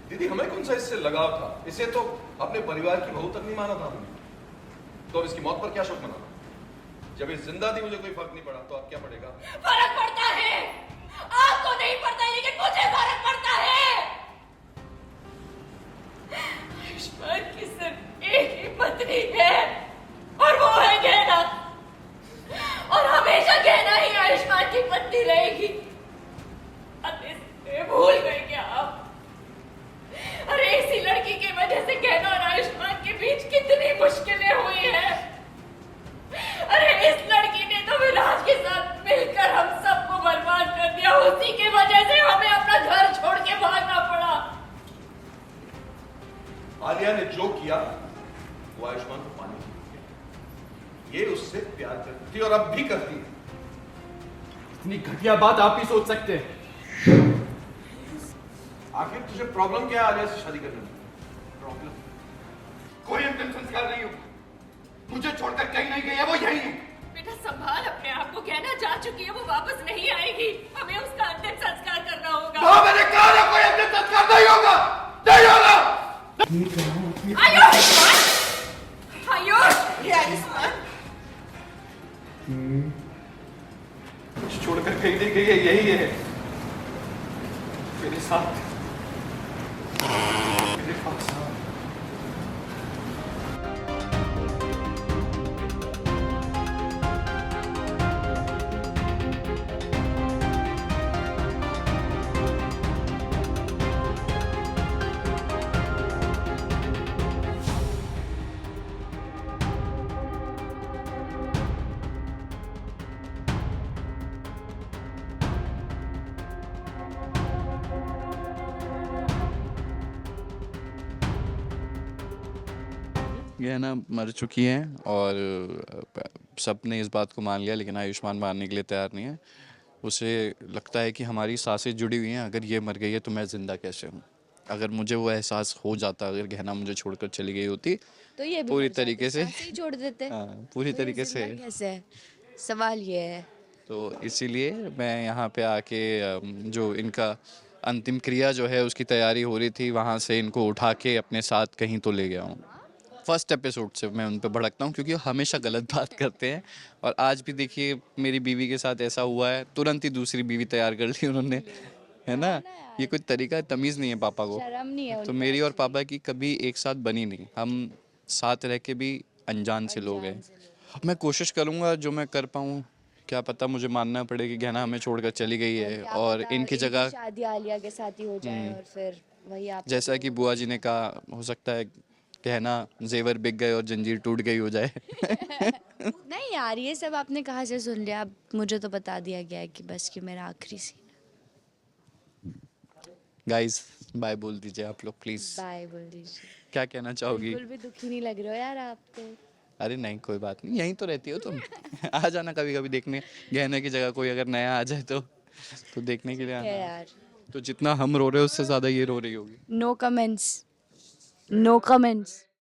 दीदी हमें कौन सा इससे लगाव था? इसे तो अपने परिवार की बहू तक नहीं माना था हमने। तो अब इसकी मौत पर क्या शोक मनाना? जब ये जिंदा थी मुझे कोई फर्क नहीं पड़ा, तो अब क्या पड़ेगा? फर्क पड़ता है, आपको नहीं पड़ता, लेकिन मुझे फर्क पड़ता है। आयुष्मान की सिर्फ एक ही पत्नी है और वो है गहना, और हमेशा गहना ही आयुष्मान की पत्नी रहेगी। अब इसे भूल गए क्या आप? अरे इसी लड़की की वजह से गहना और आयुष्मान के बीच कितनी मुश्किलें हुई हैं। अरे इस लड़की ने तो विराज के साथ मिलकर हम सबको बर्बाद कर दिया। उसी की वजह से हमें अपना घर छोड़ के भागना पड़ा। आलिया ने जो किया वो आयुष्मान को पाने के लिए किया। ये उससे प्यार करती थी और अब भी करती है। इतनी घटिया बात आप ही सोच सकते हैं। आखिर तुझे प्रॉब्लम क्या है आलिया से शादी करने में? प्रॉब्लम कोई अंतिम संस्कार नहीं होगा। मुझे छोड़कर कहीं नहीं गई है, वो यही है। बेटा संभाल अपने आप को, कहना जा चुकी है, वो वापस नहीं आएगी। हमें उसका अंतिम संस्कार करना होगा। हाँ मैंने कहा ना, कोई अंतिम संस्कार नहीं होगा, नहीं होगा। आयुष, आयुष, ये आयुष्मान छोड़कर कहीं नहीं गई है, यही है मेरे साथ, मेरे पास। गहना मर चुकी हैं और सबने इस बात को मान लिया, लेकिन आयुष्मान मानने के लिए तैयार नहीं है। उसे लगता है कि हमारी सांसें जुड़ी हुई हैं, अगर ये मर गई है तो मैं ज़िंदा कैसे हूँ। अगर मुझे वो एहसास हो जाता, अगर गहना मुझे छोड़कर चली गई होती तो ये भी पूरी मर जाते, तरीके से, सांसें ही छोड़ देते। हाँ पूरी तो ये तरीके से। जिंदा कैसे है? सवाल ये है। तो इसीलिए मैं यहाँ पे आके जो इनका अंतिम क्रिया जो है उसकी तैयारी हो रही थी, वहाँ से इनको उठा के अपने साथ कहीं तो ले गया हूँ। फर्स्ट एपिसोड से मैं उन पे भड़कता हूँ क्योंकि वो हमेशा गलत बात करते हैं। और आज भी देखिए मेरी बीवी के साथ ऐसा हुआ है, तुरंत ही दूसरी बीवी तैयार कर ली उन्होंने, है ना। ये कोई तरीका, तमीज़ नहीं है पापा को। शर्म नहीं है तो उनको मेरी और actually। पापा की कभी एक साथ बनी नहीं, हम साथ रह के भी अनजान से लोग हैं। अब मैं कोशिश करूँगा जो मैं कर पाऊँ। क्या पता मुझे मानना पड़े कि गहना हमें छोड़कर चली गई है क्या और पता इनकी जगह, शादी आलिया के साथ ही हो जाए और फिर वही आप जैसा कि बुआ जी ने कहा, हो सकता है गहना जेवर बिक गए और जंजीर टूट गई हो जाए। नहीं यार, ये सब आपने कहाँ से सुन लिया? अब मुझे तो बता दिया गया है कि बस कि मेरा आखिरी सीन। गाइस बाय बोल दीजिए आप लोग प्लीज। बाय बोल दीजिए। क्या कहना चाहोगी? बिल्कुल भी दुखी नहीं लग रहे हो यार आप तो। अरे नहीं कोई बात नहीं, यहीं तो रहती हो तुम। आ जाना कभी कभी देखने, गहने की जगह कोई अगर नया आ जाए तो देखने के लिए है आना। यार। तो जितना हम रो रहे हैं उससे ज्यादा ये रो रही होगी। No comments, no comments.